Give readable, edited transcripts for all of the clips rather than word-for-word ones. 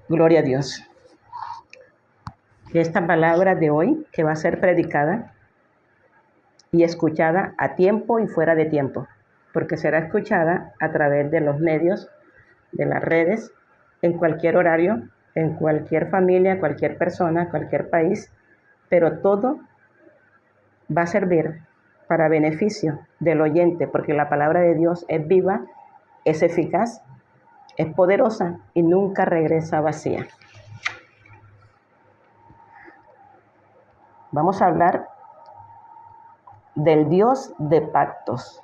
Gloria a Dios. Que esta palabra de hoy, que va a ser predicada y escuchada a tiempo y fuera de tiempo, porque será escuchada a través de los medios, de las redes, en cualquier horario, en cualquier familia, cualquier persona, cualquier país, pero todo va a servir para beneficio del oyente, porque la palabra de Dios es viva, es eficaz, es poderosa y nunca regresa vacía. Vamos a hablar del Dios de pactos,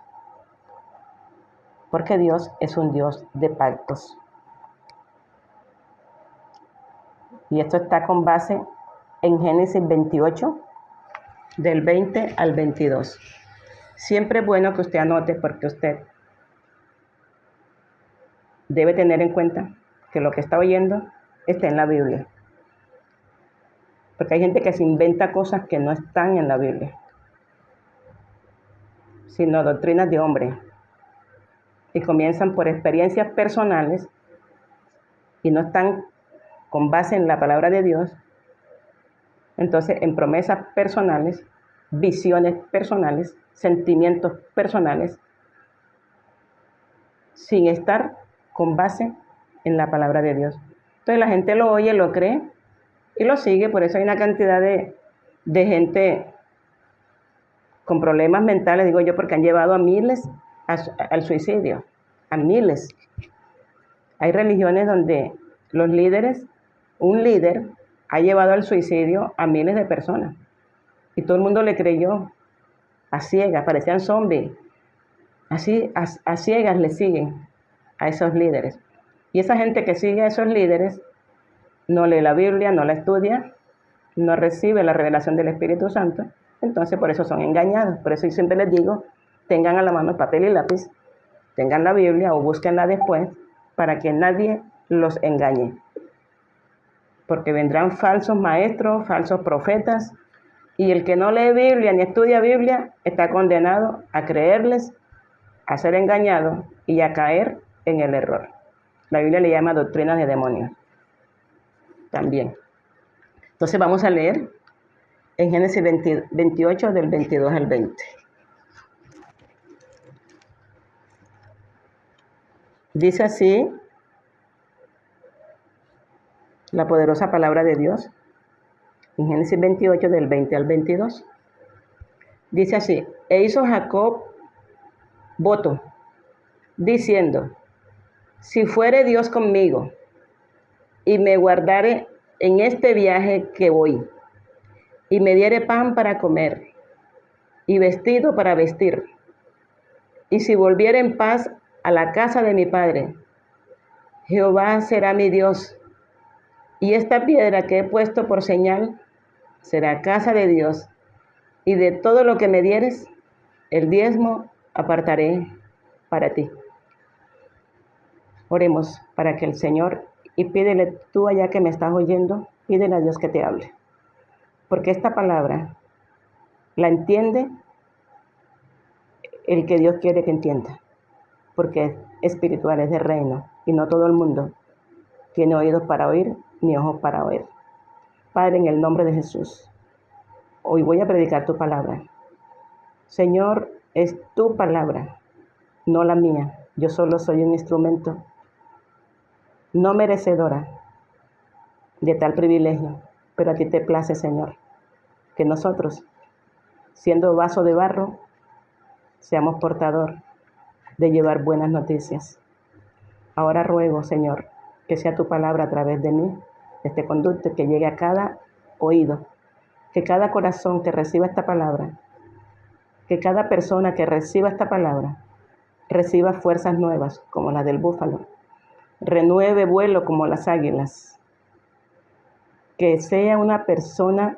porque Dios es un Dios de pactos. Y esto está con base en Génesis 28, del 20 al 22. Siempre es bueno que usted anote, porque usted debe tener en cuenta que lo que está oyendo está en la Biblia. Porque hay gente que se inventa cosas que no están en la Biblia, sino doctrinas de hombre. Y comienzan por experiencias personales y no están con base en la palabra de Dios. Entonces, en promesas personales, visiones personales, sentimientos personales, sin estar con base en la palabra de Dios. Entonces la gente lo oye, lo cree y lo sigue. Por eso hay una cantidad de gente con problemas mentales, digo yo, porque han llevado a miles al suicidio, a miles. Hay religiones donde los líderes, un líder ha llevado al suicidio a miles de personas y todo el mundo le creyó a ciegas, parecían zombies. Así a ciegas le siguen a esos líderes. Y esa gente que sigue a esos líderes no lee la Biblia, no la estudia, no recibe la revelación del Espíritu Santo. Entonces por eso son engañados. Por eso yo siempre les digo, tengan a la mano papel y lápiz, tengan la Biblia o búsquenla después, para que nadie los engañe. Porque vendrán falsos maestros, falsos profetas, y el que no lee Biblia ni estudia Biblia está condenado a creerles, a ser engañado y a caer en el error. La Biblia le llama doctrinas de demonios también. Entonces vamos a leer en Génesis 28 del 22 al 20. Dice así la poderosa palabra de Dios en Génesis 28 del 20 al 22. Dice así: e hizo Jacob voto, diciendo: si fuere Dios conmigo y me guardare en este viaje que voy, y me diere pan para comer y vestido para vestir, y si volviere en paz a la casa de mi padre, Jehová será mi Dios, y esta piedra que he puesto por señal será casa de Dios, y de todo lo que me dieres, el diezmo apartaré para ti. Oremos para que el Señor, y pídele tú allá que me estás oyendo, pídele a Dios que te hable. Porque esta palabra la entiende el que Dios quiere que entienda. Porque es espiritual, es de reino, y no todo el mundo tiene oídos para oír ni ojos para oír. Padre, en el nombre de Jesús, hoy voy a predicar tu palabra. Señor, es tu palabra, no la mía. Yo solo soy un instrumento no merecedora de tal privilegio, pero a ti te place, Señor, que nosotros, siendo vaso de barro, seamos portador de llevar buenas noticias. Ahora ruego, Señor, que sea tu palabra a través de mí, de este conducto, que llegue a cada oído, que cada corazón que reciba esta palabra, que cada persona que reciba esta palabra, reciba fuerzas nuevas como las del búfalo, renueve vuelo como las águilas, que sea una persona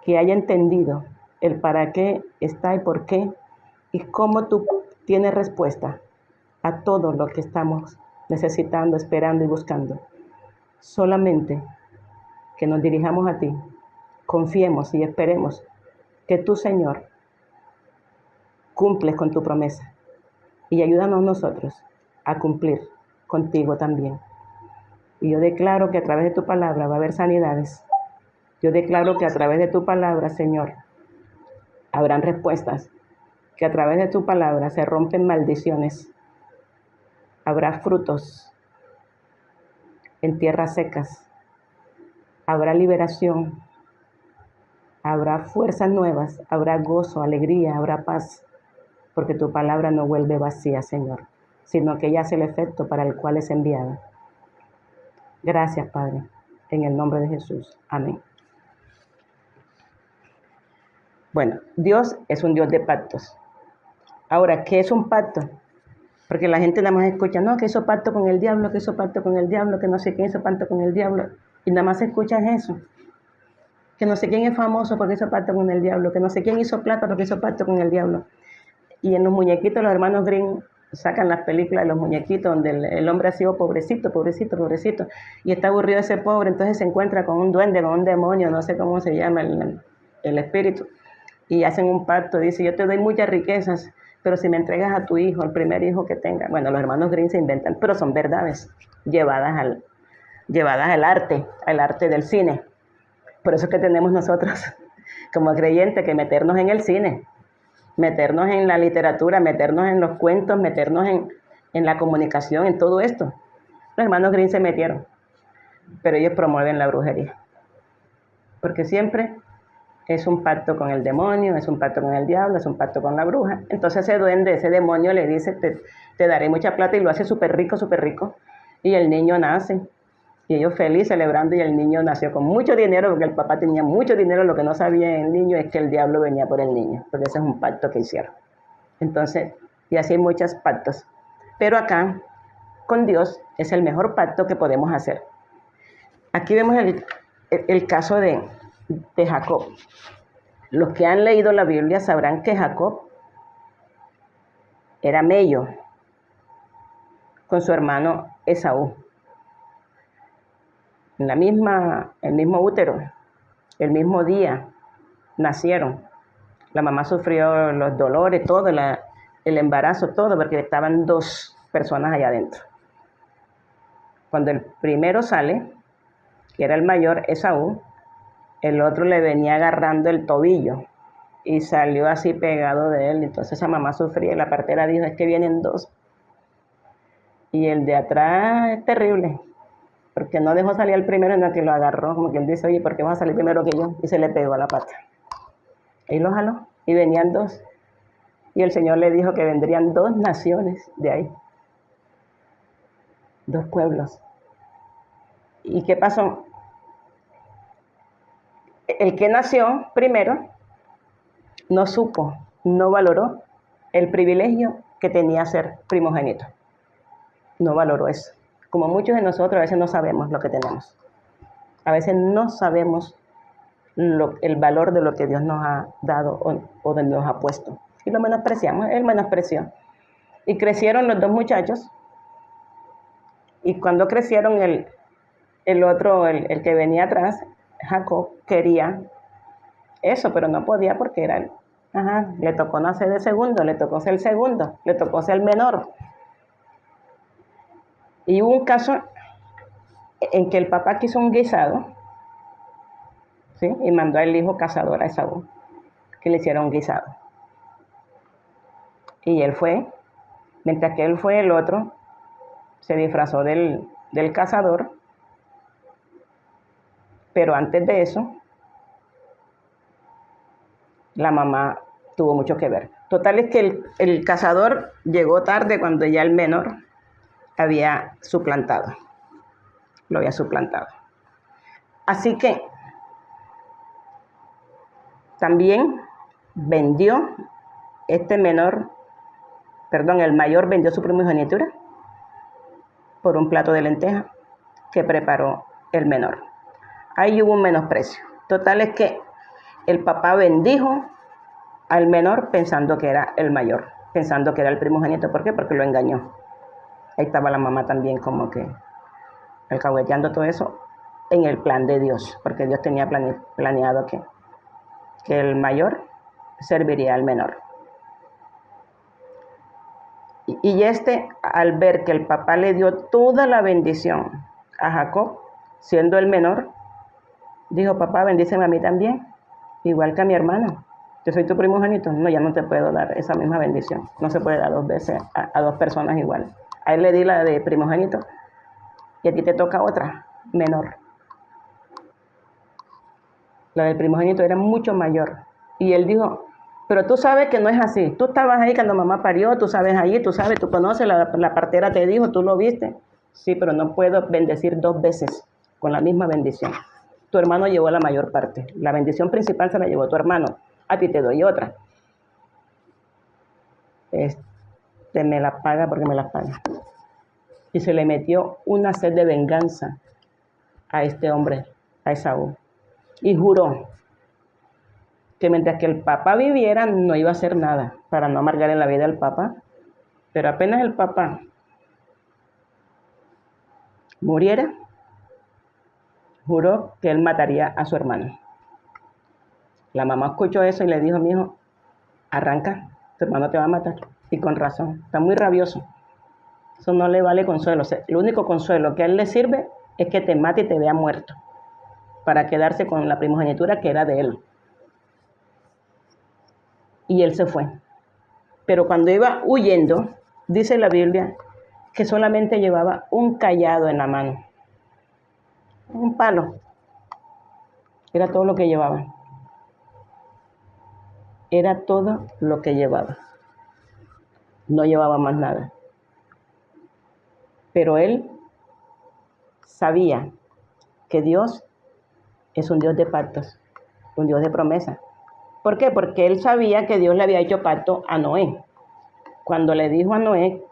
que haya entendido el para qué está y por qué, y cómo tú tienes respuesta a todo lo que estamos necesitando, esperando y buscando. Solamente que nos dirijamos a ti, confiemos y esperemos que tú, Señor, cumples con tu promesa, y ayúdanos nosotros a cumplir contigo también. Y yo declaro que a través de tu palabra va a haber sanidades. Yo declaro que a través de tu palabra, Señor, habrán respuestas. Que a través de tu palabra se rompen maldiciones. Habrá frutos en tierras secas. Habrá liberación. Habrá fuerzas nuevas. Habrá gozo, alegría, habrá paz. Porque tu palabra no vuelve vacía, Señor, sino que ella hace el efecto para el cual es enviada. Gracias, Padre, en el nombre de Jesús. Amén. Bueno, Dios es un Dios de pactos. Ahora, ¿qué es un pacto? Porque la gente nada más escucha, no, que hizo pacto con el diablo, que hizo pacto con el diablo, que no sé quién hizo pacto con el diablo. Y nada más escuchan eso. Que no sé quién es famoso porque hizo pacto con el diablo, que no sé quién hizo plata porque hizo pacto con el diablo. Y en los muñequitos, los hermanos Grimm sacan las películas de los muñequitos donde el hombre ha sido pobrecito, pobrecito, pobrecito, y está aburrido ese pobre, entonces se encuentra con un duende, con un demonio, no sé cómo se llama el espíritu, y hacen un pacto, dice, yo te doy muchas riquezas, pero si me entregas a tu hijo, el primer hijo que tenga. Bueno, los hermanos Grimm se inventan, pero son verdades llevadas al arte del cine. Por eso es que tenemos nosotros, como creyentes, que meternos en el cine, meternos en la literatura, meternos en los cuentos, meternos en la comunicación, en todo esto. Los hermanos Grimm se metieron, pero ellos promueven la brujería. Porque siempre es un pacto con el demonio, es un pacto con el diablo, es un pacto con la bruja. Entonces ese duende, ese demonio le dice, te daré mucha plata, y lo hace súper rico, y el niño nace. Y ellos felices celebrando, y el niño nació con mucho dinero, porque el papá tenía mucho dinero. Lo que no sabía el niño es que el diablo venía por el niño, porque ese es un pacto que hicieron. Entonces, y así hay muchos pactos. Pero acá, con Dios, es el mejor pacto que podemos hacer. Aquí vemos el caso de Jacob. Los que han leído la Biblia sabrán que Jacob era mello con su hermano Esaú. En el mismo útero, el mismo día nacieron. La mamá sufrió los dolores, todo, el embarazo, todo, porque estaban 2 personas allá adentro. Cuando el primero sale, que era el mayor, Esaú, el otro le venía agarrando el tobillo y salió así pegado de él. Entonces esa mamá sufría, y la partera dijo, es que vienen 2. Y el de atrás es terrible, porque no dejó salir al primero, sino que lo agarró, como quien dice, oye, ¿por qué vas a salir primero que yo? Y se le pegó a la pata. Y lo jaló, y venían 2. Y el Señor le dijo que vendrían 2 naciones de ahí, 2 pueblos. ¿Y qué pasó? El que nació primero no supo, no valoró el privilegio que tenía ser primogénito. No valoró eso. Como muchos de nosotros a veces no sabemos lo que tenemos. A veces no sabemos el valor de lo que Dios nos ha dado o nos ha puesto. Y lo menospreciamos, él menospreció. Y crecieron los 2 muchachos. Y cuando crecieron, el otro, el que venía atrás, Jacob, quería eso, pero no podía porque era le tocó nacer de segundo, le tocó ser el segundo, le tocó ser el menor. Y hubo un caso en que el papá quiso un guisado, ¿sí? Y mandó al hijo cazador a Esaú que le hiciera un guisado. Y él fue, mientras que él fue, el otro se disfrazó del cazador, pero antes de eso, la mamá tuvo mucho que ver. Total es que el cazador llegó tarde cuando ya el menor había suplantado. Lo había suplantado. Así que también vendió el mayor vendió su primogenitura por un plato de lenteja que preparó el menor. Ahí hubo un menosprecio. Total es que el papá bendijo al menor pensando que era el mayor, pensando que era el primogénito. ¿Por qué? Porque lo engañó. Ahí estaba la mamá también como que alcahueteando todo eso en el plan de Dios, porque Dios tenía planeado que el mayor serviría al menor. Y al ver que el papá le dio toda la bendición a Jacob, siendo el menor, dijo, papá, bendíceme a mí también, igual que a mi hermano. Yo soy tu primogénito. No, ya no te puedo dar esa misma bendición. No se puede dar dos veces a dos personas igual. A él le di la de primogénito y a ti te toca otra, menor. La del primogénito era mucho mayor. Y él dijo, pero tú sabes que no es así. Tú estabas ahí cuando mamá parió, tú sabes allí, tú sabes, tú conoces, la partera te dijo, tú lo viste. Sí, pero no puedo bendecir dos veces con la misma bendición. Tu hermano llevó la mayor parte. La bendición principal se la llevó tu hermano. A ti te doy otra. Me la paga porque me la paga. Y se le metió una sed de venganza a este hombre, a Esaú. Y juró que mientras que el papá viviera no iba a hacer nada para no amargar en la vida al papá. Pero apenas el papá muriera, juró que él mataría a su hermano. La mamá escuchó eso y le dijo, mijo, arranca, tu hermano te va a matar. Y con razón, está muy rabioso. Eso no le vale consuelo. O sea, el único consuelo que a él le sirve es que te mate y te vea muerto, para quedarse con la primogenitura que era de él. Y él se fue. Pero cuando iba huyendo, dice la Biblia que solamente llevaba un cayado en la mano. Un palo. Era todo lo que llevaba. Era todo lo que llevaba. No llevaba más nada. Pero él sabía que Dios es un Dios de pactos, un Dios de promesas. ¿Por qué? Porque él sabía que Dios le había hecho pacto a Noé. Cuando le dijo a Noé,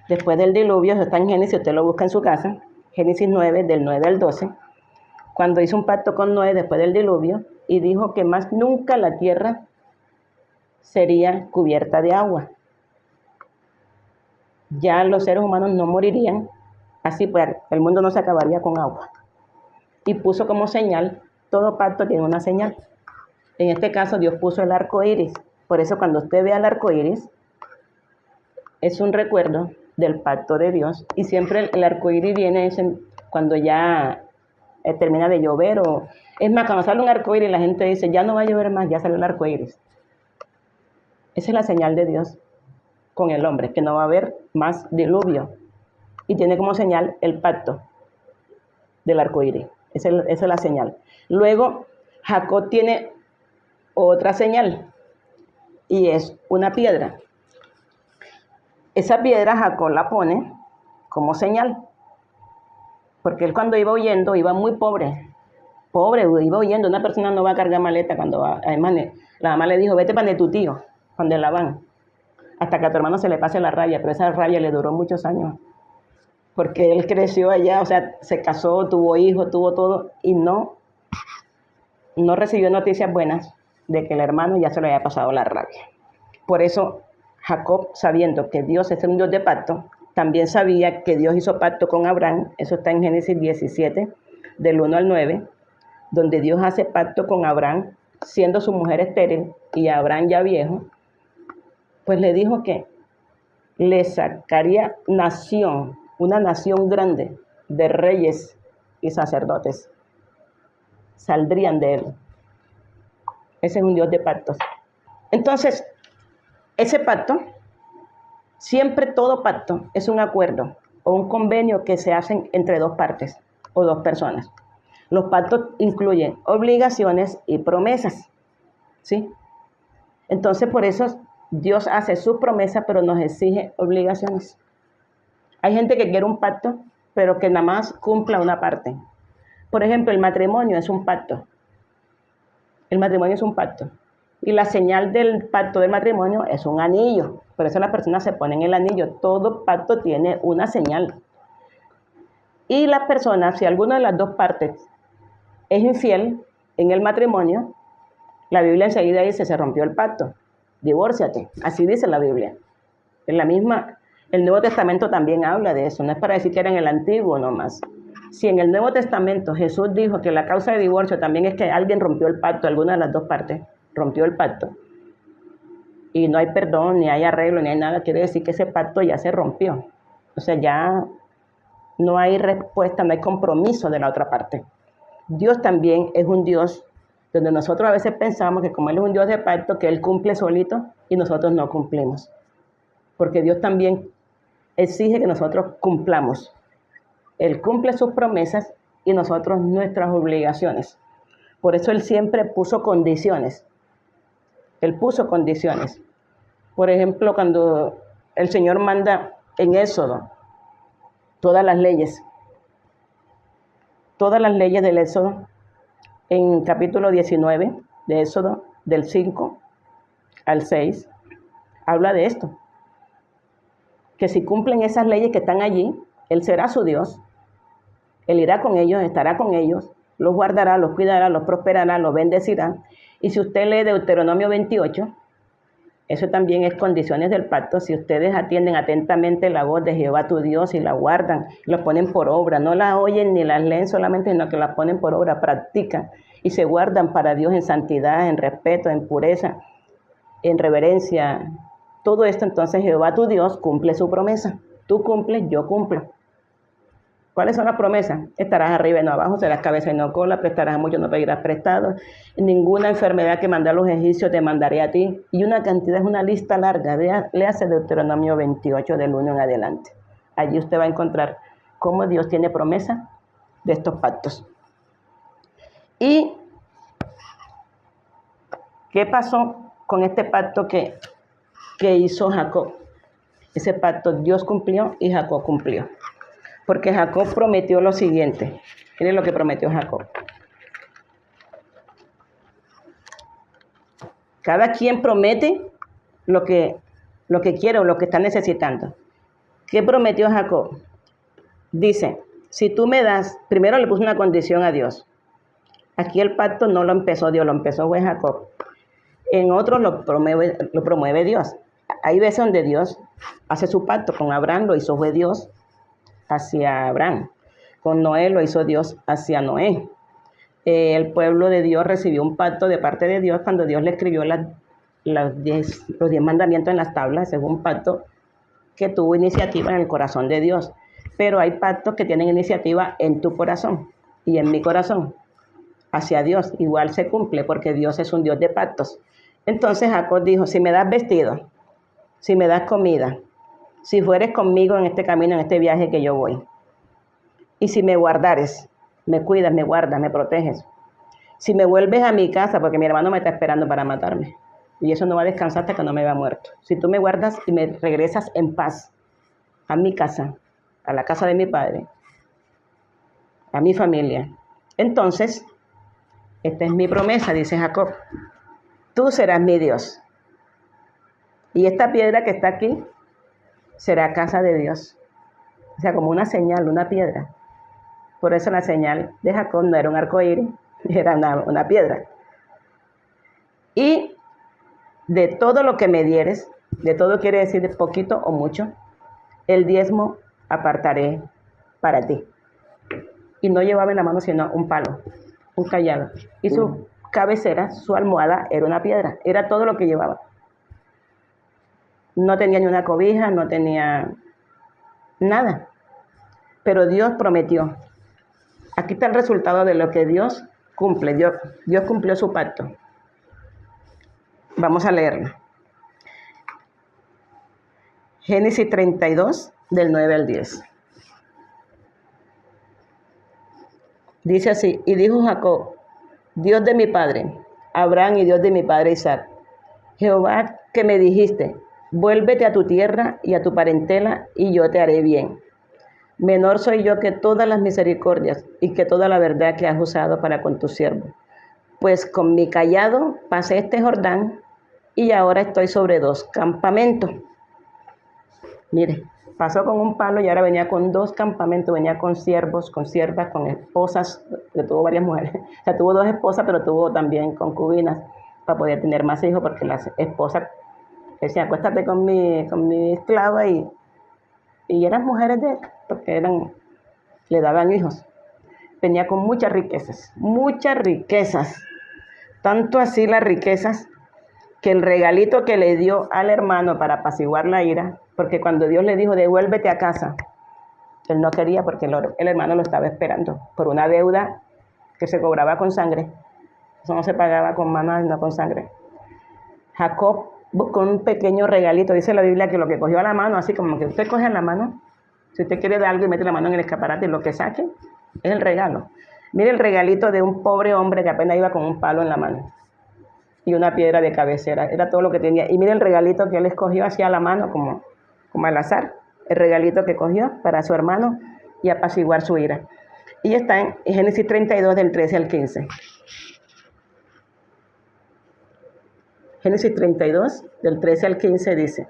después del diluvio, eso está en Génesis, usted lo busca en su casa, Génesis 9, del 9 al 12, cuando hizo un pacto con Noé después del diluvio y dijo que más nunca la tierra sería cubierta de agua. Ya los seres humanos no morirían, así pues el mundo no se acabaría con agua. Y puso como señal, todo pacto tiene una señal. En este caso Dios puso el arco iris. Por eso cuando usted vea el arco iris, es un recuerdo del pacto de Dios. Y siempre el arco iris viene cuando ya termina de llover. Es más, cuando sale un arco iris la gente dice, ya no va a llover más, ya salió el arco iris. Esa es la señal de Dios con el hombre, que no va a haber más diluvio. Y tiene como señal el pacto del arco iris. Esa es la señal. Luego, Jacob tiene otra señal y es una piedra. Esa piedra Jacob la pone como señal, porque él cuando iba huyendo iba muy pobre, iba huyendo. Una persona no va a cargar maleta cuando va. Además, la mamá le dijo, vete para de tu tío, donde Labán, hasta que a tu hermano se le pase la rabia, pero esa rabia le duró muchos años, porque él creció allá, o sea, se casó, tuvo hijos, tuvo todo, y no recibió noticias buenas de que el hermano ya se le había pasado la rabia. Por eso Jacob, sabiendo que Dios es un Dios de pacto, también sabía que Dios hizo pacto con Abraham. Eso está en Génesis 17, del 1 al 9, donde Dios hace pacto con Abraham, siendo su mujer estéril y Abraham ya viejo, pues le dijo que le sacaría nación, una nación grande de reyes y sacerdotes. Saldrían de él. Ese es un Dios de pactos. Entonces, ese pacto, siempre todo pacto es un acuerdo o un convenio que se hacen entre dos partes o dos personas. Los pactos incluyen obligaciones y promesas, ¿sí? Entonces, por eso Dios hace sus promesas, pero nos exige obligaciones. Hay gente que quiere un pacto, pero que nada más cumpla una parte. Por ejemplo, el matrimonio es un pacto. El matrimonio es un pacto. Y la señal del pacto del matrimonio es un anillo. Por eso las personas se ponen el anillo. Todo pacto tiene una señal. Y las personas, si alguna de las dos partes es infiel en el matrimonio, la Biblia enseguida dice, se rompió el pacto, divórciate. Así dice la Biblia. En la misma, el Nuevo Testamento también habla de eso. No es para decir que era en el Antiguo nomás. Si en el Nuevo Testamento Jesús dijo que la causa de divorcio también es que alguien rompió el pacto, alguna de las dos partes rompió el pacto, y no hay perdón, ni hay arreglo, ni hay nada, quiere decir que ese pacto ya se rompió. O sea, ya no hay respuesta, no hay compromiso de la otra parte. Dios también es un Dios donde nosotros a veces pensamos que como Él es un Dios de pacto, que Él cumple solito y nosotros no cumplimos. Porque Dios también exige que nosotros cumplamos. Él cumple sus promesas y nosotros nuestras obligaciones. Por eso Él siempre puso condiciones. Él puso condiciones. Por ejemplo, cuando el Señor manda en Éxodo todas las leyes del Éxodo, en capítulo 19 de Éxodo, del 5 al 6, habla de esto. Que si cumplen esas leyes que están allí, Él será su Dios. Él irá con ellos, estará con ellos, los guardará, los cuidará, los prosperará, los bendecirá. Y si usted lee Deuteronomio 28, eso también es condiciones del pacto. Si ustedes atienden atentamente la voz de Jehová tu Dios y la guardan, la ponen por obra, no la oyen ni las leen solamente, sino que la ponen por obra, practican y se guardan para Dios en santidad, en respeto, en pureza, en reverencia. Todo esto, entonces Jehová tu Dios cumple su promesa. Tú cumples, yo cumplo. ¿Cuáles son las promesas? Estarás arriba y no abajo, serás cabeza y no cola, prestarás a muchos, no pedirás prestado. Ninguna enfermedad que mandé a los egipcios te mandaré a ti. Y una cantidad, es una lista larga. Léase Deuteronomio 28 del 1 en adelante. Allí usted va a encontrar cómo Dios tiene promesa de estos pactos. ¿Y qué pasó con este pacto que hizo Jacob? Ese pacto Dios cumplió y Jacob cumplió. Porque Jacob prometió lo siguiente. Miren lo que prometió Jacob. Cada quien promete lo que quiere o lo que está necesitando. ¿Qué prometió Jacob? Dice, si tú me das, primero le puso una condición a Dios. Aquí el pacto no lo empezó Dios, lo empezó fue Jacob. En otros lo promueve Dios. Hay veces donde Dios hace su pacto con Abraham, lo hizo fue Dios hacia Abraham. Con Noé lo hizo Dios hacia Noé. El pueblo de Dios recibió un pacto de parte de Dios cuando Dios le escribió los 10 mandamientos en las tablas. Es un pacto que tuvo iniciativa en el corazón de Dios. Pero hay pactos que tienen iniciativa en tu corazón y en mi corazón hacia Dios. Igual se cumple porque Dios es un Dios de pactos. Entonces Jacob dijo, si me das vestido, si me das comida, si fueres conmigo en este camino, en este viaje que yo voy, y si me guardares, me cuidas, me guardas, me proteges, si me vuelves a mi casa, porque mi hermano me está esperando para matarme, y eso no va a descansar hasta que no me vea muerto. Si tú me guardas y me regresas en paz a mi casa, a la casa de mi padre, a mi familia, entonces, esta es mi promesa, dice Jacob, tú serás mi Dios. Y esta piedra que está aquí será casa de Dios. O sea, como una señal, una piedra. Por eso la señal de Jacob no era un arcoíris, era una piedra. Y de todo lo que me dieres, de todo quiere decir de poquito o mucho, el diezmo apartaré para ti. Y no llevaba en la mano sino un palo, un cayado. Y su cabecera, su almohada, era una piedra. Era todo lo que llevaba. No tenía ni una cobija, no tenía nada. Pero Dios prometió. Aquí está el resultado de lo que Dios cumple. Dios cumplió su pacto. Vamos a leerlo. Génesis 32, del 9 al 10. Dice así, y dijo Jacob, Dios de mi padre, Abraham y Dios de mi padre Isaac, Jehová que me dijiste, vuélvete a tu tierra y a tu parentela y yo te haré bien. Menor soy yo que todas las misericordias y que toda la verdad que has usado para con tu siervo. Pues con mi cayado pasé este Jordán y ahora estoy sobre 2 campamentos. Mire, pasó con un palo y ahora venía con 2 campamentos, venía con siervos, con siervas, con esposas, que tuvo varias mujeres. O sea, tuvo 2 esposas, pero tuvo también concubinas para poder tener más hijos, porque las esposas decían, acuéstate con mi esclava y eran mujeres de él, porque le daban hijos. Venía con muchas riquezas, tanto así las riquezas que el regalito que le dio al hermano para apaciguar la ira, porque cuando Dios le dijo, devuélvete a casa, Él no quería porque el hermano lo estaba esperando por una deuda que se cobraba con sangre. Eso no se pagaba con manos, no con sangre. Jacob buscó un pequeño regalito. Dice la Biblia que lo que cogió a la mano, así como que usted coge a la mano, si usted quiere dar algo y mete la mano en el escaparate, lo que saque es el regalo. Mire el regalito de un pobre hombre que apenas iba con un palo en la mano y una piedra de cabecera. Era todo lo que tenía. Y mire el regalito que él escogió hacia la mano como al azar. El regalito que cogió para su hermano y apaciguar su ira. Y está en Génesis 32 del 13 al 15. Génesis 32 del 13 al 15 dice: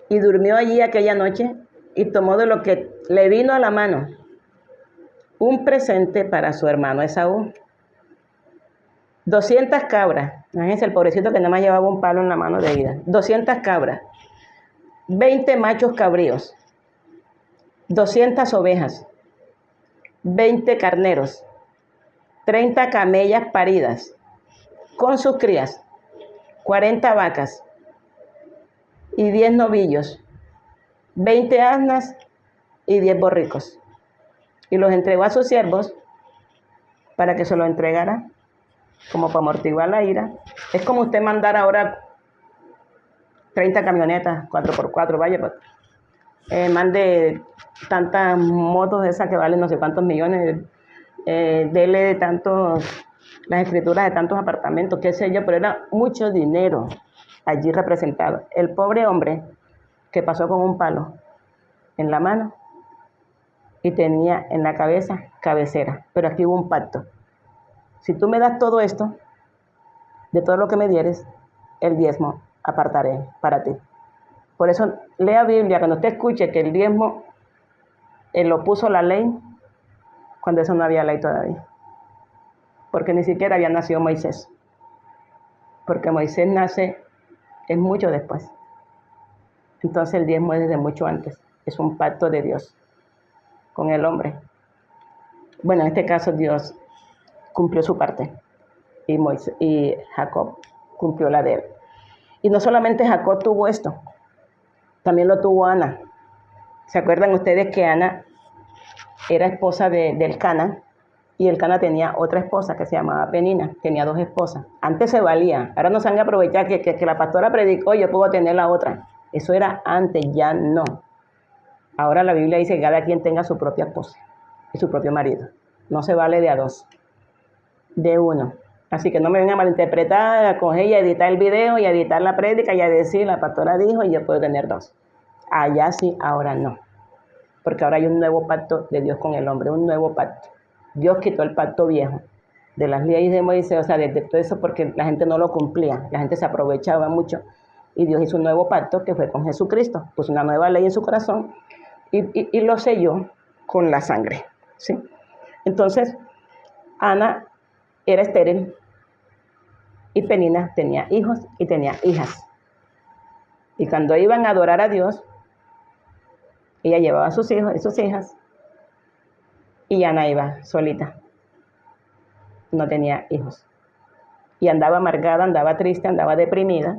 y durmió allí aquella noche y tomó de lo que le vino a la mano un presente para su hermano Esaú. 200 cabras. Imagínense el pobrecito que nada más llevaba un palo en la mano de ida. 200 cabras. 20 machos cabríos. 200 ovejas. 20 carneros. 30 camellas paridas con sus crías. 40 vacas y 10 novillos. 20 asnas y 10 borricos. Y los entregó a sus siervos para que se lo entregara, como para amortiguar la ira. Es como usted mandar ahora 30 camionetas, 4x4, vaya, pues, mande tantas motos esas que valen no sé cuántos millones, dele de tantos, las escrituras de tantos apartamentos, qué sé yo, pero era mucho dinero allí representado. El pobre hombre que pasó con un palo en la mano y tenía en la cabeza cabecera, pero aquí hubo un pacto. Si tú me das todo esto, de todo lo que me dieres, el diezmo apartaré para ti. Por eso lea Biblia, cuando usted escuche que el diezmo lo puso la ley, cuando eso no había ley todavía. Porque ni siquiera había nacido Moisés. Porque Moisés nace es mucho después. Entonces el diezmo es desde mucho antes. Es un pacto de Dios con el hombre. Bueno, en este caso Dios cumplió su parte y Jacob cumplió la de él. Y no solamente Jacob tuvo esto, también lo tuvo Ana. ¿Se acuerdan ustedes que Ana era esposa del Cana? Y el Cana tenía otra esposa que se llamaba Penina, tenía 2 esposas. Antes se valía, ahora no se han aprovechado que la pastora predicó, yo puedo tener la otra. Eso era antes, ya no. Ahora la Biblia dice que cada quien tenga su propia esposa y su propio marido. No se vale de a 2, de 1. Así que no me vengan a malinterpretar, a coger y a editar el video y a editar la prédica y a decir, la pastora dijo y yo puedo tener 2. Allá sí, ahora no. Porque ahora hay un nuevo pacto de Dios con el hombre, un nuevo pacto. Dios quitó el pacto viejo de las leyes de Moisés, o sea, de todo eso porque la gente no lo cumplía, la gente se aprovechaba mucho. Y Dios hizo un nuevo pacto que fue con Jesucristo, puso una nueva ley en su corazón y lo selló con la sangre, ¿sí? Entonces, Ana era estéril y Penina tenía hijos y tenía hijas. Y cuando iban a adorar a Dios, ella llevaba a sus hijos y sus hijas y Ana iba solita, no tenía hijos. Y andaba amargada, andaba triste, andaba deprimida.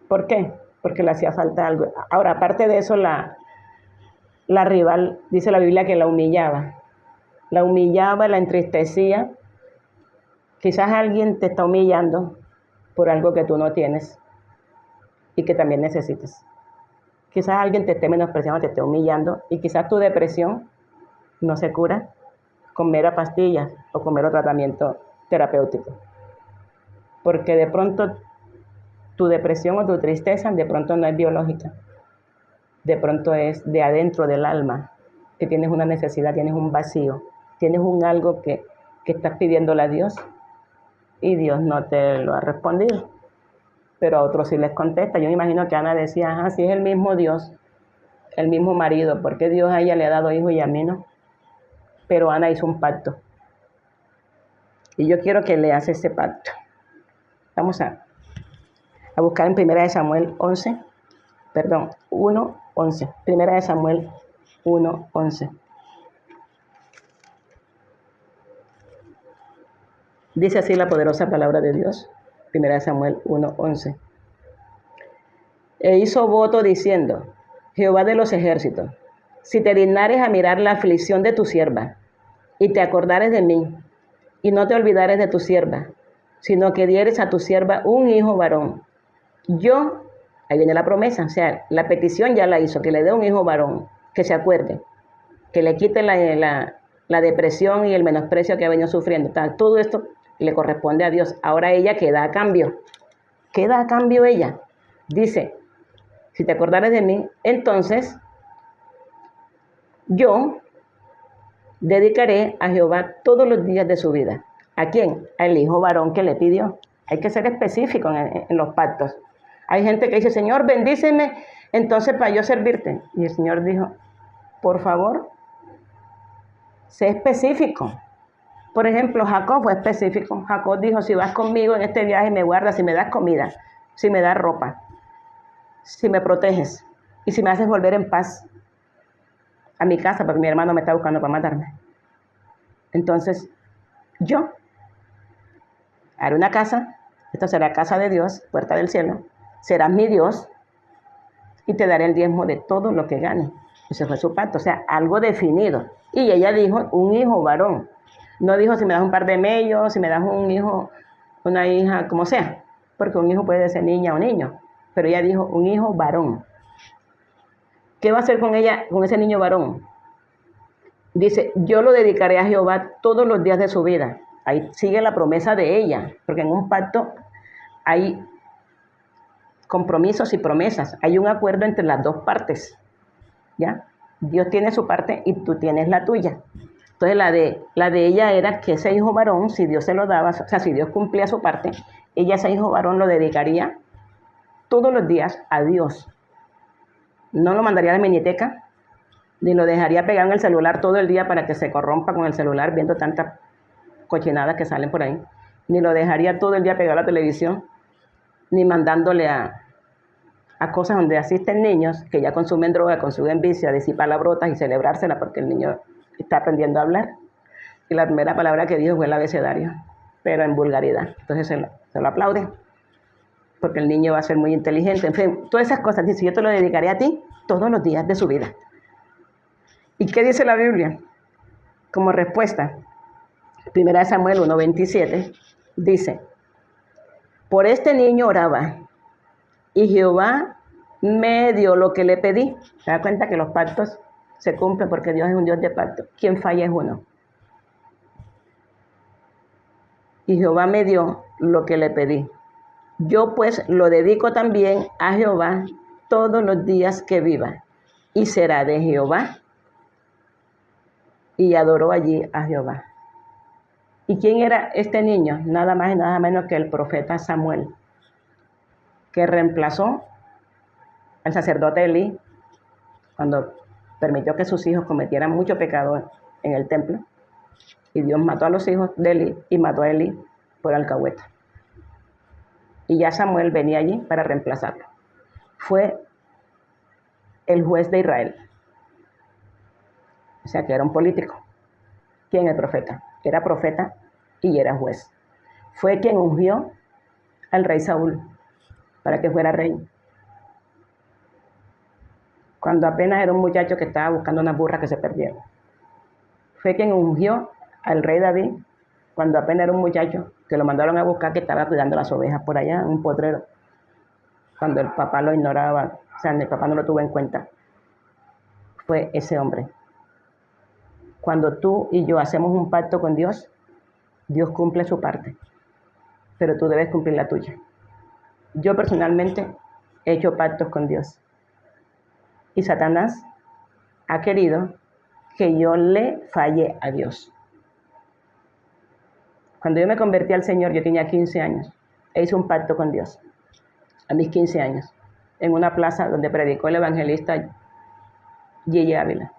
¿Por qué? Porque le hacía falta algo. Ahora, aparte de eso, la rival, dice la Biblia que la humillaba, la entristecía. Quizás alguien te está humillando por algo que tú no tienes y que también necesitas. Quizás alguien te esté menospreciando, te esté humillando y quizás tu depresión no se cura con mera pastillas o con mero tratamiento terapéutico. Porque de pronto tu depresión o tu tristeza de pronto no es biológica. De pronto es de adentro del alma, que tienes una necesidad, tienes un vacío, tienes un algo que estás pidiéndole a Dios y Dios no te lo ha respondido. Pero a otros sí les contesta. Yo me imagino que Ana decía, si es el mismo Dios, el mismo marido, ¿por qué Dios a ella le ha dado hijos y a mí no? Pero Ana hizo un pacto. Y yo quiero que leas ese pacto. Vamos a buscar en 1 Samuel 11, perdón, 1:11. 1 Samuel 1:11. Dice así la poderosa palabra de Dios. 1 Samuel 1:11. E hizo voto diciendo, Jehová de los ejércitos, si te dignares a mirar la aflicción de tu sierva, y te acordares de mí, y no te olvidares de tu sierva, sino que dieres a tu sierva un hijo varón, yo, ahí viene la promesa, o sea, la petición ya la hizo, que le dé un hijo varón, que se acuerde, que le quite la depresión y el menosprecio que ha venido sufriendo. Todo esto le corresponde a Dios. Ahora ella queda a cambio. Queda a cambio ella. Dice, si te acordares de mí, entonces yo dedicaré a Jehová todos los días de su vida. ¿A quién? Al hijo varón que le pidió. Hay que ser específico en los pactos. Hay gente que dice, Señor, bendíceme, entonces para yo servirte. Y el Señor dijo, por favor, sé específico. Por ejemplo, Jacob fue específico. Jacob dijo, si vas conmigo en este viaje, me guardas, si me das comida, si me das ropa, si me proteges y si me haces volver en paz a mi casa, porque mi hermano me está buscando para matarme. Entonces, yo haré una casa, esto será casa de Dios, puerta del cielo, serás mi Dios y te daré el diezmo de todo lo que gane. Ese fue su pacto, o sea, algo definido. Y ella dijo, un hijo varón. No dijo si me das un par de mellos, si me das un hijo, una hija, como sea, porque un hijo puede ser niña o niño, pero ella dijo un hijo varón. ¿Qué va a hacer con ella, con ese niño varón? Dice, yo lo dedicaré a Jehová todos los días de su vida. Ahí sigue la promesa de ella, porque en un pacto hay compromisos y promesas, hay un acuerdo entre las dos partes, ¿ya? Dios tiene su parte y tú tienes la tuya. Entonces la de ella era que ese hijo varón, si Dios se lo daba, o sea, si Dios cumplía su parte, ella ese hijo varón lo dedicaría todos los días a Dios. No lo mandaría a la miniteca, ni lo dejaría pegado en el celular todo el día para que se corrompa con el celular viendo tantas cochinadas que salen por ahí, ni lo dejaría todo el día pegado a la televisión, ni mandándole a cosas donde asisten niños que ya consumen droga, consumen vicio, a decir palabrotas y celebrársela porque el niño está aprendiendo a hablar. Y la primera palabra que dijo fue el abecedario, pero en vulgaridad. Entonces se lo aplaude, porque el niño va a ser muy inteligente. En fin, todas esas cosas. Dice, yo te lo dedicaré a ti todos los días de su vida. ¿Y qué dice la Biblia? Como respuesta, 1 Samuel 1:27, dice, por este niño oraba, y Jehová me dio lo que le pedí. ¿Se da cuenta que los pactos se cumplen porque Dios es un Dios de pacto? Quien falla es uno. Y Jehová me dio lo que le pedí. Yo pues lo dedico también a Jehová todos los días que viva, y será de Jehová. Y adoró allí a Jehová. ¿Y quién era este niño? Nada más y nada menos que el profeta Samuel, que reemplazó al sacerdote Elí cuando permitió que sus hijos cometieran mucho pecado en el templo. Y Dios mató a los hijos de Elí y mató a Elí por alcahueta. Y ya Samuel venía allí para reemplazarlo. Fue el juez de Israel. O sea que era un político. ¿Quién? El profeta. Era profeta y era juez. Fue quien ungió al rey Saúl para que fuera rey. Cuando apenas era un muchacho que estaba buscando unas burras que se perdieron. Fue quien ungió al rey David cuando apenas era un muchacho que lo mandaron a buscar, que estaba cuidando las ovejas por allá en un potrero. Cuando el papá lo ignoraba, o sea, el papá no lo tuvo en cuenta. Fue ese hombre. Cuando tú y yo hacemos un pacto con Dios, Dios cumple su parte, pero tú debes cumplir la tuya. Yo personalmente he hecho pactos con Dios y Satanás ha querido que yo le falle a Dios. Cuando yo me convertí al Señor, yo tenía 15 años e hice un pacto con Dios a mis 15 años en una plaza donde predicó el evangelista Yeye Ávila.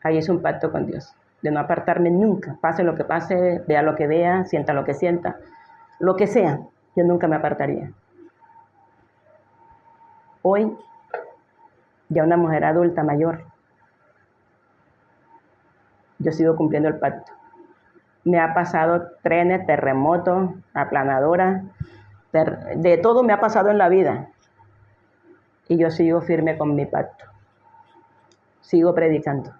Ahí hice un pacto con Dios de no apartarme nunca, pase lo que pase, vea lo que vea, sienta lo que sienta, lo que sea, yo nunca me apartaría. Hoy, ya una mujer adulta mayor, yo sigo cumpliendo el pacto. Me ha pasado trenes, terremotos, aplanadoras, de todo me ha pasado en la vida. Y yo sigo firme con mi pacto. Sigo predicando.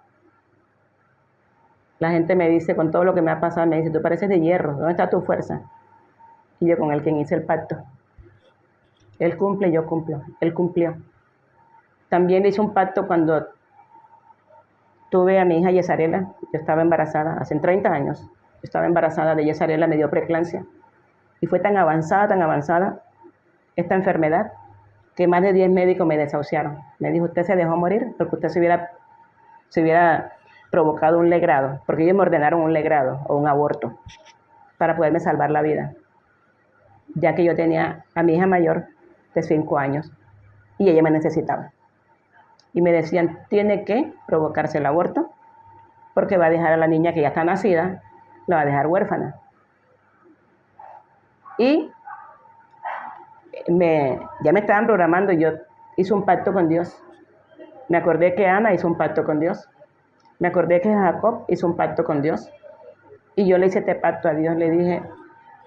La gente me dice, con todo lo que me ha pasado, me dice, tú pareces de hierro, ¿dónde está tu fuerza? Y yo, con el quien hice el pacto. Él cumple, yo cumplo. Él cumplió. También hice un pacto cuando tuve a mi hija Yesarela. Yo estaba embarazada, hace 30 años. Yo estaba embarazada de Yesarela, me dio preeclampsia. Y fue tan avanzada esta enfermedad, que más de 10 médicos me desahuciaron. Me dijo, usted se dejó morir porque usted se hubiera provocado un legrado, porque ellos me ordenaron un legrado o un aborto para poderme salvar la vida, ya que yo tenía a mi hija mayor de 5 años y ella me necesitaba. Y me decían, tiene que provocarse el aborto porque va a dejar a la niña que ya está nacida, la va a dejar huérfana. Y ya me estaban programando, yo hice un pacto con Dios. Me acordé que Ana hizo un pacto con Dios. Me acordé que Jacob hizo un pacto con Dios. Y yo le hice este pacto a Dios. Le dije,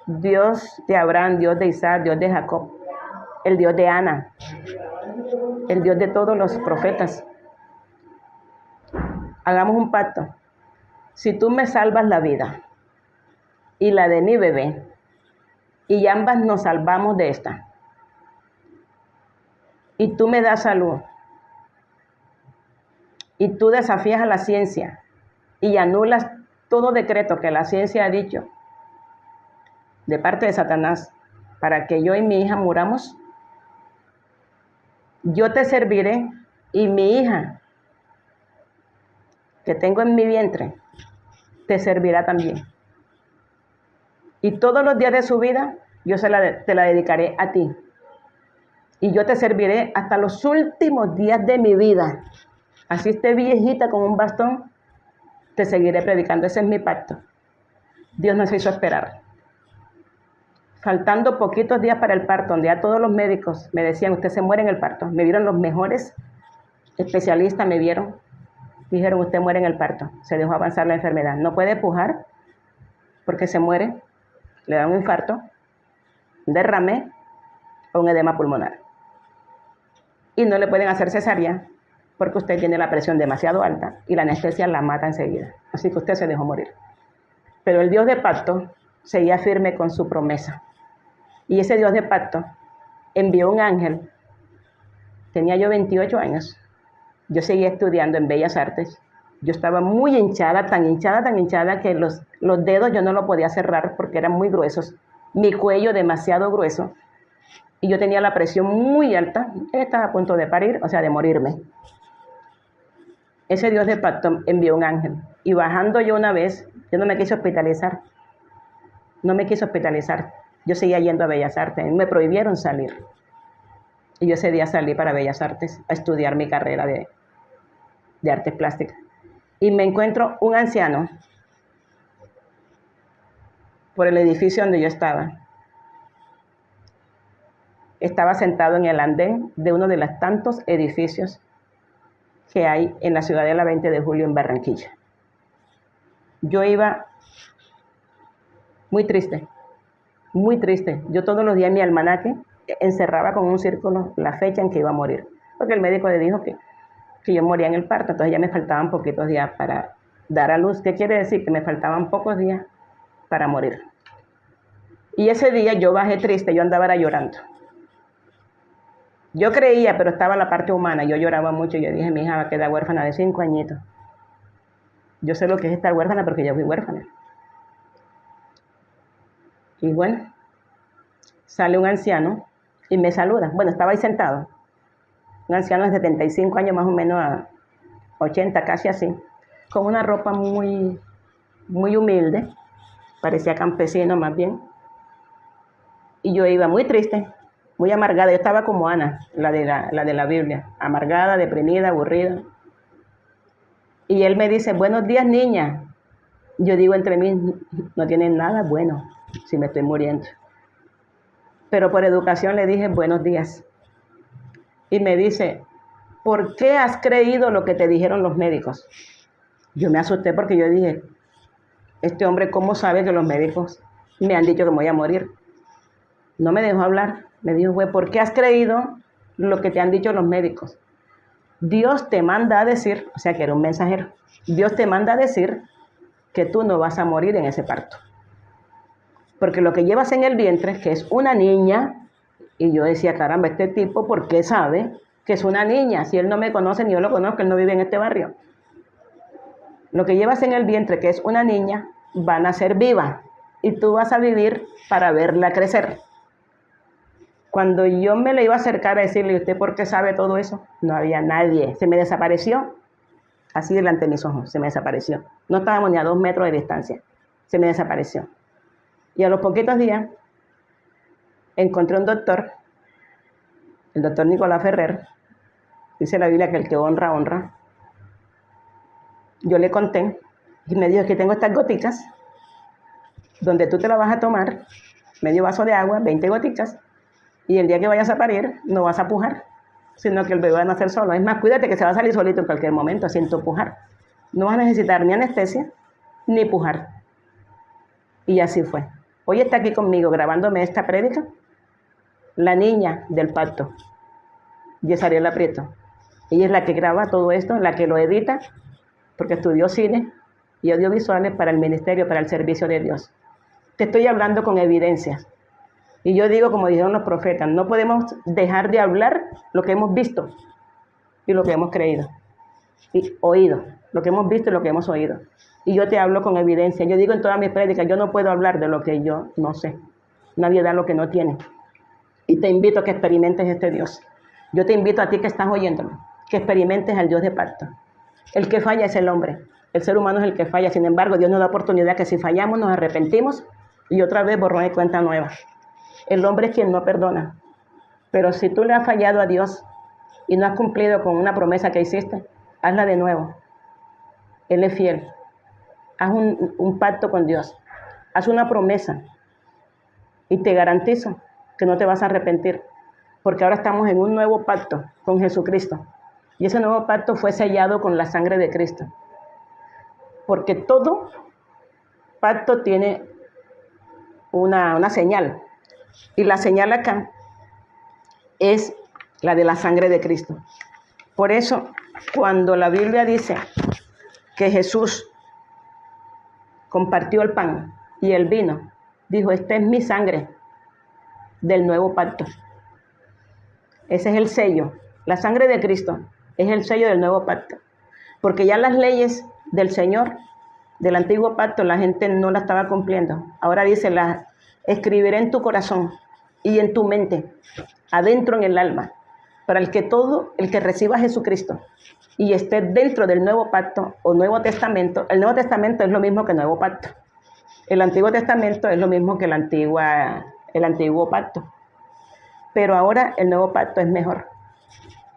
Dios de Abraham, Dios de Isaac, Dios de Jacob, el Dios de Ana, el Dios de todos los profetas. Hagamos un pacto. Si tú me salvas la vida y la de mi bebé, y ambas nos salvamos de esta, y tú me das salud, y tú desafías a la ciencia y anulas todo decreto que la ciencia ha dicho de parte de Satanás para que yo y mi hija muramos, yo te serviré y mi hija que tengo en mi vientre te servirá también. Y todos los días de su vida yo te la dedicaré a ti. Y yo te serviré hasta los últimos días de mi vida. Así esté viejita con un bastón, te seguiré predicando. Ese es mi pacto. Dios nos hizo esperar. Faltando poquitos días para el parto, donde ya todos los médicos me decían, usted se muere en el parto. Me vieron los mejores especialistas, me vieron. Dijeron, usted muere en el parto. Se dejó avanzar la enfermedad. No puede pujar porque se muere. Le da un infarto, un derrame o un edema pulmonar. Y no le pueden hacer cesárea porque usted tiene la presión demasiado alta y la anestesia la mata enseguida. Así que usted se dejó morir. Pero el Dios de pacto seguía firme con su promesa. Y ese Dios de pacto envió un ángel. Tenía yo 28 años. Yo seguía estudiando en Bellas Artes. Yo estaba muy hinchada, tan hinchada que los dedos yo no los podía cerrar porque eran muy gruesos. Mi cuello demasiado grueso. Y yo tenía la presión muy alta. Estaba a punto de parir, o sea, de morirme. Ese Dios de pacto envió un ángel. Y bajando yo una vez, yo no me quise hospitalizar. No me quise hospitalizar. Yo seguía yendo a Bellas Artes. Me prohibieron salir. Y yo ese día salí para Bellas Artes a estudiar mi carrera de artes plásticas. Y me encuentro un anciano por el edificio donde yo estaba. Estaba sentado en el andén de uno de los tantos edificios que hay en la Ciudadela 20 de Julio en Barranquilla. Yo iba muy triste, muy triste. Yo todos los días en mi almanaque encerraba con un círculo la fecha en que iba a morir, porque el médico le dijo que yo moría en el parto, entonces ya me faltaban poquitos días para dar a luz. ¿Qué quiere decir? Que me faltaban pocos días para morir. Y ese día yo bajé triste, yo andaba llorando. Yo creía, pero estaba la parte humana, yo lloraba mucho. Yo dije, mi hija va a quedar huérfana de 5 añitos. Yo sé lo que es estar huérfana porque yo fui huérfana. Y bueno, sale un anciano y me saluda. Bueno, estaba ahí sentado. Un anciano de 75 años, más o menos a 80, casi así, con una ropa muy, muy humilde, parecía campesino más bien. Y yo iba muy triste, muy amargada. Yo estaba como Ana, la de la Biblia, amargada, deprimida, aburrida. Y él me dice, buenos días, niña. Yo digo entre mí, no tienen nada bueno si me estoy muriendo. Pero por educación le dije, buenos días. Y me dice, ¿por qué has creído lo que te dijeron los médicos? Yo me asusté porque yo dije, este hombre, ¿cómo sabe que los médicos me han dicho que me voy a morir? No me dejó hablar. Me dijo, ¿por qué has creído lo que te han dicho los médicos. Dios te manda a decir, o sea que era un mensajero, Dios te manda a decir que tú no vas a morir en ese parto. Porque lo que llevas en el vientre, que es una niña, y yo decía, caramba, este tipo, ¿por qué sabe que es una niña? Si él no me conoce ni yo lo conozco, él no vive en este barrio. Lo que llevas en el vientre, que es una niña, va a nacer viva y tú vas a vivir para verla crecer. Cuando yo me le iba a acercar a decirle, ¿usted por qué sabe todo eso? No había nadie, se me desapareció, así delante de mis ojos, se me desapareció. No estábamos ni a 2 metros de distancia, se me desapareció. Y a los poquitos días encontré un doctor, el doctor Nicolás Ferrer, dice la Biblia que el que honra, honra. Yo le conté y me dijo que tengo estas goticas, donde tú te las vas a tomar, medio vaso de agua, 20 goticas, y el día que vayas a parir no vas a pujar, sino que el bebé va a nacer solo. Es más, cuídate que se va a salir solito en cualquier momento, sin tu pujar. No vas a necesitar ni anestesia, ni pujar. Y así fue. Hoy está aquí conmigo grabándome esta prédica la niña del pacto, Yesariela Prieto. Ella es la que graba todo esto, la que lo edita, porque estudió cine y audiovisuales para el ministerio, para el servicio de Dios. Te estoy hablando con evidencias. Y yo digo, como dijeron los profetas, no podemos dejar de hablar lo que hemos visto y lo que hemos creído y oído, lo que hemos visto y lo que hemos oído. Y yo te hablo con evidencia. Yo digo en todas mis prédicas, yo no puedo hablar de lo que yo no sé. Nadie da lo que no tiene. Y te invito a que experimentes este Dios. Yo te invito a ti que estás oyéndome, que experimentes al Dios de pacto. El que falla es el hombre. El ser humano es el que falla. Sin embargo, Dios nos da oportunidad que si fallamos nos arrepentimos y otra vez borrón y cuenta nueva. El hombre es quien no perdona. Pero si tú le has fallado a Dios y no has cumplido con una promesa que hiciste, hazla de nuevo. Él es fiel. Haz un pacto con Dios. Haz una promesa. Y te garantizo que no te vas a arrepentir. Porque ahora estamos en un nuevo pacto con Jesucristo. Y ese nuevo pacto fue sellado con la sangre de Cristo. Porque todo pacto tiene una señal. Y la señal acá es la de la sangre de Cristo. Por eso, cuando la Biblia dice que Jesús compartió el pan y el vino, dijo, esta es mi sangre del nuevo pacto. Ese es el sello. La sangre de Cristo es el sello del nuevo pacto. Porque ya las leyes del Señor, del antiguo pacto, la gente no la estaba cumpliendo. Ahora dice, la escribiré en tu corazón y en tu mente, adentro en el alma, para el que reciba a Jesucristo y esté dentro del nuevo pacto o Nuevo Testamento. El Nuevo Testamento es lo mismo que el Nuevo Pacto. El Antiguo Testamento es lo mismo que el antiguo pacto. Pero ahora el Nuevo Pacto es mejor,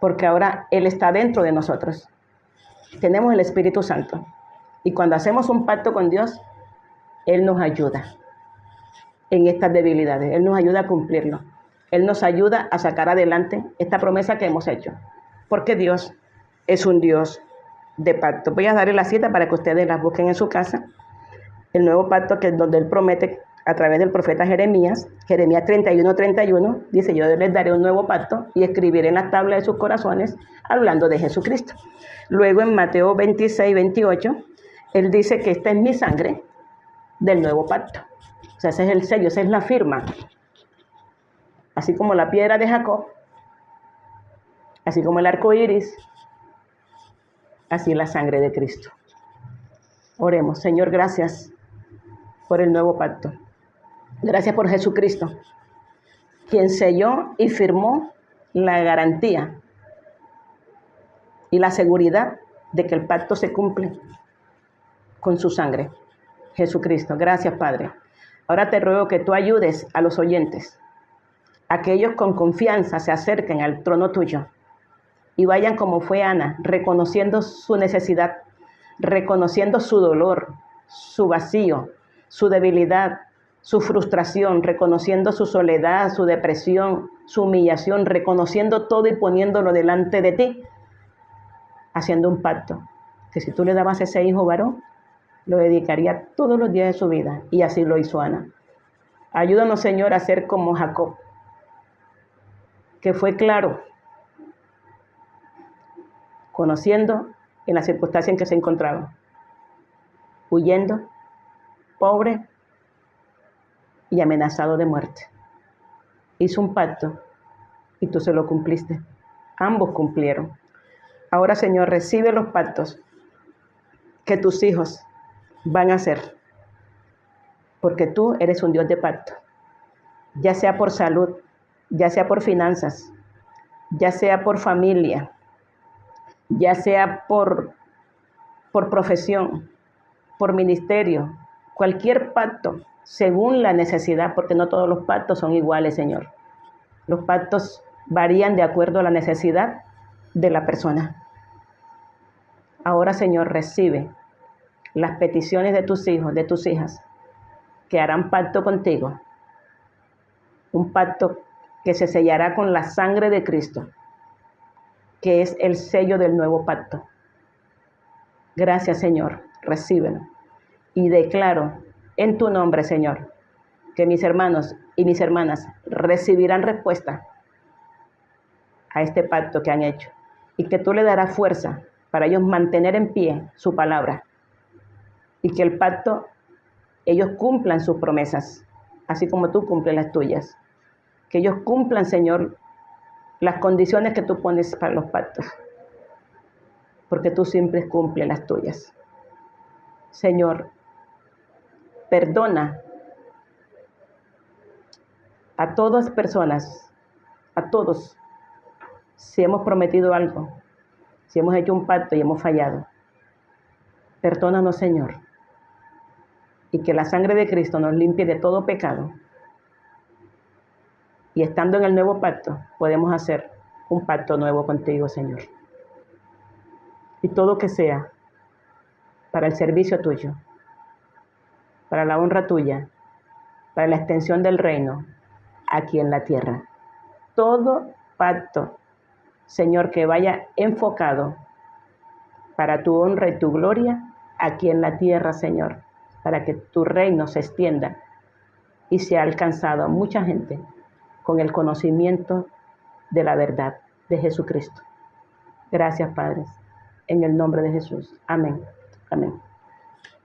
porque ahora Él está dentro de nosotros. Tenemos el Espíritu Santo. Y cuando hacemos un pacto con Dios, Él nos ayuda en estas debilidades. Él nos ayuda a cumplirlo. Él nos ayuda a sacar adelante esta promesa que hemos hecho. Porque Dios es un Dios de pacto. Voy a darle la cita para que ustedes las busquen en su casa. El nuevo pacto que es donde Él promete a través del profeta Jeremías. Jeremías 31:31 dice, yo les daré un nuevo pacto y escribiré en las tablas de sus corazones, hablando de Jesucristo. Luego en Mateo 26:28, Él dice que esta es mi sangre del nuevo pacto. O sea, ese es el sello, esa es la firma. Así como la piedra de Jacob, así como el arco iris, así la sangre de Cristo. Oremos. Señor, gracias por el nuevo pacto. Gracias por Jesucristo, quien selló y firmó la garantía y la seguridad de que el pacto se cumple con su sangre. Jesucristo, gracias, Padre. Ahora te ruego que tú ayudes a los oyentes, a que ellos con confianza se acerquen al trono tuyo y vayan como fue Ana, reconociendo su necesidad, reconociendo su dolor, su vacío, su debilidad, su frustración, reconociendo su soledad, su depresión, su humillación, reconociendo todo y poniéndolo delante de ti, haciendo un pacto, que si tú le dabas ese hijo varón, lo dedicaría todos los días de su vida, y así lo hizo Ana. Ayúdanos, Señor, a ser como Jacob, que fue claro conociendo en la circunstancia en que se encontraba, huyendo, pobre y amenazado de muerte. Hizo un pacto y tú se lo cumpliste. Ambos cumplieron. Ahora, Señor, recibe los pactos que tus hijos van a hacer, porque tú eres un Dios de pacto, ya sea por salud, ya sea por finanzas, ya sea por familia, ya sea por profesión, por ministerio, cualquier pacto, según la necesidad, porque no todos los pactos son iguales, Señor. Los pactos varían de acuerdo a la necesidad de la persona. Ahora, Señor, recibe las peticiones de tus hijos, de tus hijas, que harán pacto contigo. Un pacto que se sellará con la sangre de Cristo, que es el sello del nuevo pacto. Gracias, Señor, recíbelo. Y declaro en tu nombre, Señor, que mis hermanos y mis hermanas recibirán respuesta a este pacto que han hecho, y que tú le darás fuerza para ellos mantener en pie su palabra, y que el pacto, ellos cumplan sus promesas, así como tú cumples las tuyas. Que ellos cumplan, Señor, las condiciones que tú pones para los pactos, porque tú siempre cumples las tuyas. Señor, perdona a todas personas, a todos, si hemos prometido algo, si hemos hecho un pacto y hemos fallado. Perdónanos, Señor, y que la sangre de Cristo nos limpie de todo pecado. Y estando en el nuevo pacto, podemos hacer un pacto nuevo contigo, Señor. Y todo que sea para el servicio tuyo, para la honra tuya, para la extensión del reino aquí en la tierra. Todo pacto, Señor, que vaya enfocado para tu honra y tu gloria aquí en la tierra, Señor, para que tu reino se extienda y sea alcanzado a mucha gente con el conocimiento de la verdad de Jesucristo. Gracias, Padre, en el nombre de Jesús. Amén. Amén.